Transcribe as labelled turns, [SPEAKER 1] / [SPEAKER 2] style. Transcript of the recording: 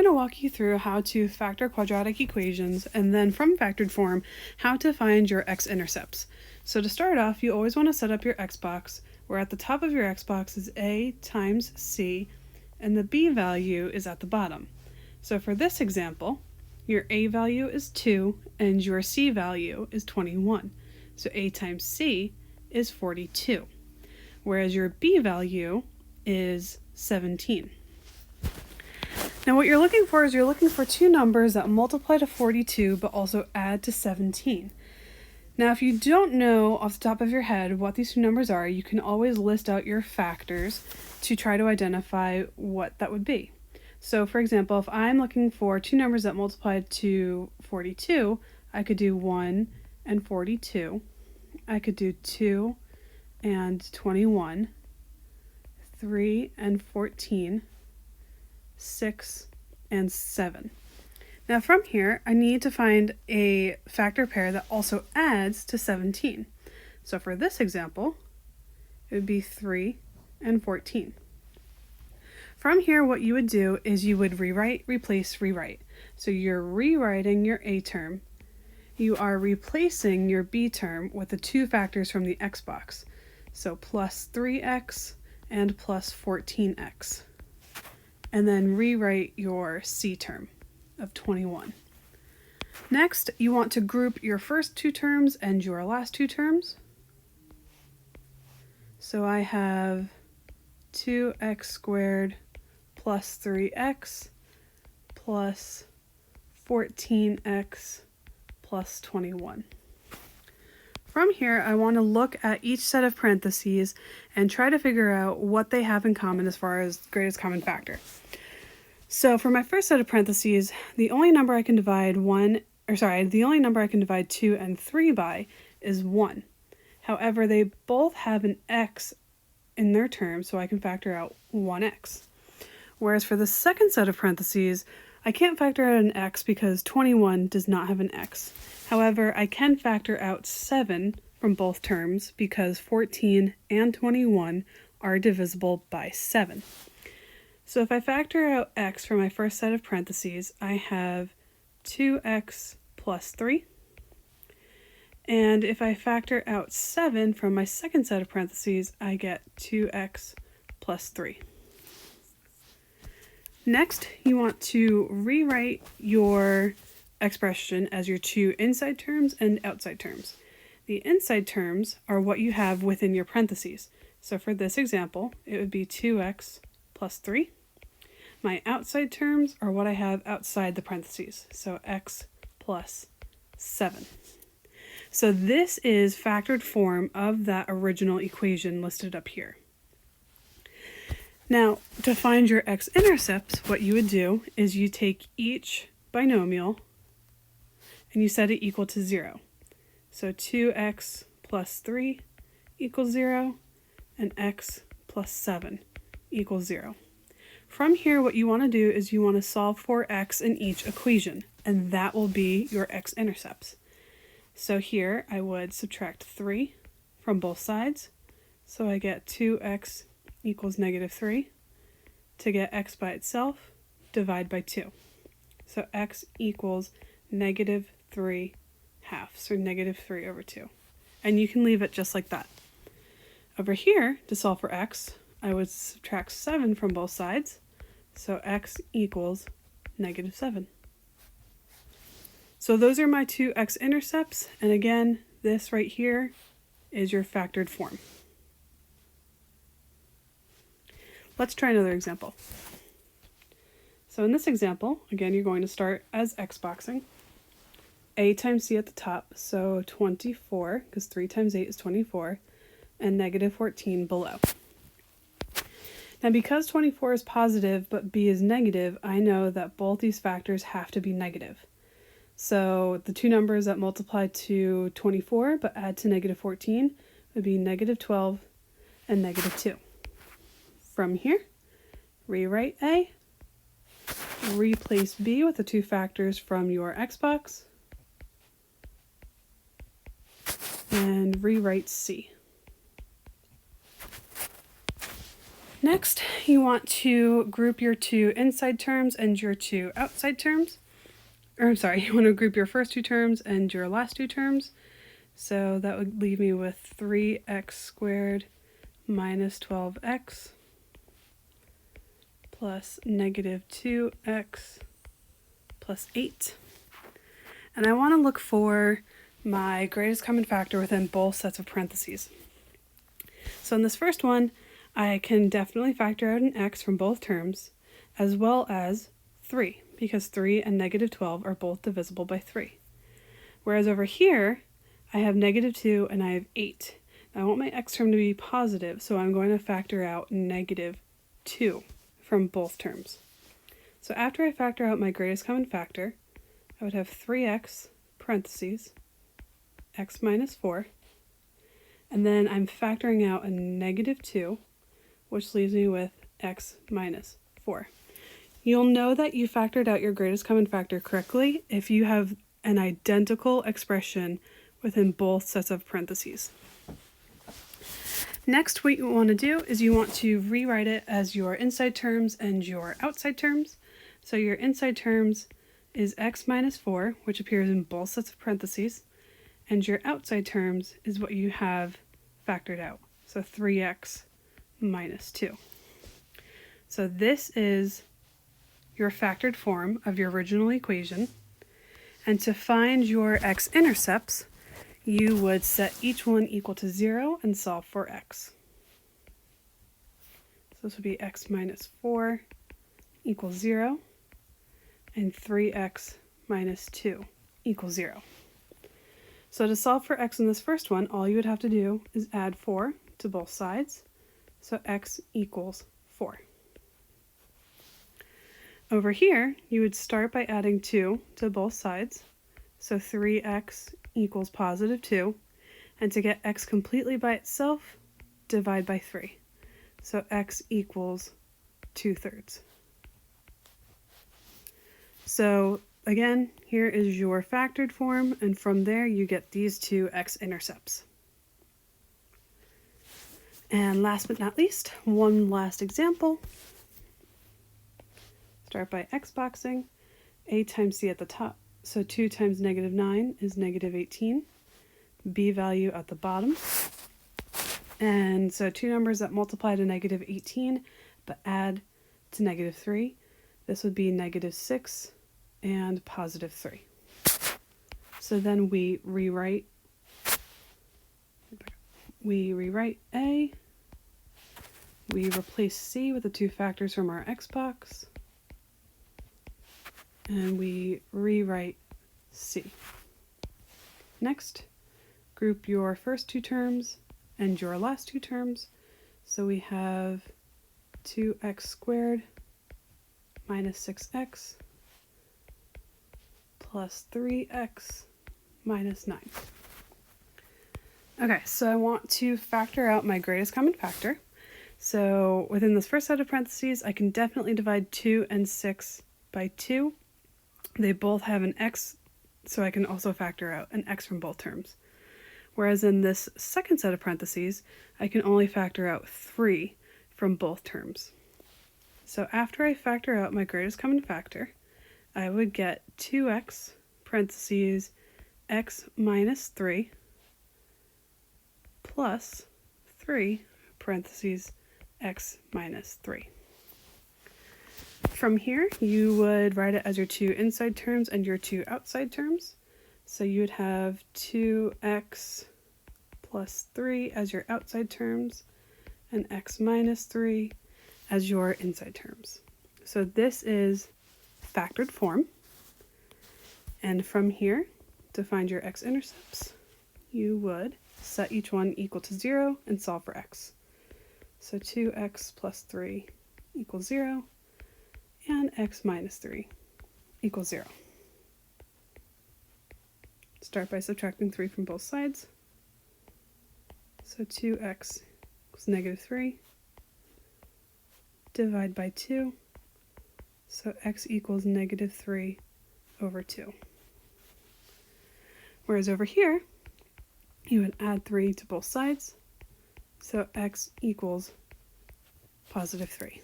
[SPEAKER 1] going to walk you through how to factor quadratic equations, and then from factored form, how to find your x-intercepts. So to start off, you always want to set up your x box, where at the top of your x box is a times c, and the b value is at the bottom. So for this example, your a value is 2, and your c value is 21. So a times c is 42, whereas your b value is 17. Now what you're looking for is you're looking for two numbers that multiply to 42 but also add to 17. Now if you don't know off the top of your head what these two numbers are, you can always list out your factors to try to identify what that would be. So for example, if I'm looking for two numbers that multiply to 42, I could do 1 and 42. I could do 2 and 21, 3 and 14, 6 and 7. Now from here, I need to find a factor pair that also adds to 17. So for this example, it would be 3 and 14. From here, what you would do is you would rewrite, replace, rewrite. So you're rewriting your a term. You are replacing your b term with the two factors from the x box. So plus 3x and plus 14x. And then rewrite your c term of 21. Next, you want to group your first two terms and your last two terms. So I have 2x squared plus 3x plus 14x plus 21. From here, I want to look at each set of parentheses and try to figure out what they have in common as far as greatest common factor. So for my first set of parentheses, the only number I can divide 2 and 3 by is 1. However, they both have an x in their terms, so I can factor out 1x. Whereas for the second set of parentheses, I can't factor out an x because 21 does not have an x. However, I can factor out 7 from both terms because 14 and 21 are divisible by 7. So if I factor out x for my first set of parentheses, I have 2x plus 3. And if I factor out 7 from my second set of parentheses, I get 2x plus 3. Next, you want to rewrite your expression as your two inside terms and outside terms. The inside terms are what you have within your parentheses. So for this example, it would be 2x plus 3. My outside terms are what I have outside the parentheses, so x plus 7. So this is factored form of that original equation listed up here. Now, to find your x-intercepts, what you would do is you take each binomial and you set it equal to 0. So 2x plus 3 equals 0, and x plus 7 equals 0. From here, what you want to do is you want to solve for x in each equation, and that will be your x-intercepts. So here, I would subtract 3 from both sides, so I get 2x equals negative 3. To get x by itself, divide by 2. So x equals negative 3 halves, or negative 3 over 2. And you can leave it just like that. Over here, to solve for x, I would subtract 7 from both sides, so x equals negative 7. So those are my two x-intercepts, and again, this right here is your factored form. Let's try another example. So in this example, again, you're going to start as x-boxing. A times c at the top, so 24, because 3 times 8 is 24, and negative 14 below. Now because 24 is positive but b is negative, I know that both these factors have to be negative. So the two numbers that multiply to 24 but add to negative 14 would be negative 12 and negative 2. From here, rewrite a, replace b with the two factors from your x box, and rewrite c. Next, you want to group your two inside terms and your two outside terms. You want to group your first two terms and your last two terms. So that would leave me with 3x squared minus 12x plus negative 2x plus 8. And I want to look for my greatest common factor within both sets of parentheses. So in this first one, I can definitely factor out an x from both terms, as well as 3, because 3 and negative 12 are both divisible by 3. Whereas over here, I have negative 2 and I have 8. Now I want my x term to be positive, so I'm going to factor out negative 2 from both terms. So after I factor out my greatest common factor, I would have 3x parentheses x minus 4, and then I'm factoring out a negative 2, which leaves me with x minus 4. You'll know that you factored out your greatest common factor correctly if you have an identical expression within both sets of parentheses. Next, what you want to do is you want to rewrite it as your inside terms and your outside terms. So your inside terms is x minus 4, which appears in both sets of parentheses, and your outside terms is what you have factored out, so 3x minus 2. So this is your factored form of your original equation, and to find your x-intercepts, you would set each one equal to 0 and solve for x. So this would be x minus 4 equals 0, and 3x minus 2 equals 0. So to solve for x in this first one, all you would have to do is add 4 to both sides, so x equals 4. Over here, you would start by adding 2 to both sides, so 3x equals positive 2, and to get x completely by itself, divide by 3, so x equals 2/3. So again, here is your factored form, and from there you get these two x-intercepts. And last but not least, one last example. Start by x-boxing, a times c at the top. So 2 times negative 9 is negative 18, b value at the bottom. And so two numbers that multiply to negative 18 but add to negative 3. This would be negative 6 and positive 3. So then we rewrite A, we replace C with the two factors from our X box, and we rewrite C. Next, group your first two terms and your last two terms. So we have 2x squared minus 6x plus 3x minus 9. Okay, so I want to factor out my greatest common factor. So within this first set of parentheses, I can definitely divide 2 and 6 by 2. They both have an x, so I can also factor out an x from both terms. Whereas in this second set of parentheses, I can only factor out 3 from both terms. So after I factor out my greatest common factor, I would get 2x parentheses x minus 3 plus 3 parentheses x minus 3. From here, you would write it as your two inside terms and your two outside terms. So you would have 2x plus 3 as your outside terms and x minus 3 as your inside terms. So this is factored form. And from here, to find your x-intercepts, you would set each one equal to 0 and solve for x. So 2x plus 3 equals 0, and x minus 3 equals 0. Start by subtracting 3 from both sides. So 2x equals negative 3. Divide by 2. So x equals negative 3 over 2. Whereas over here, you would add 3 to both sides. So x equals positive 3.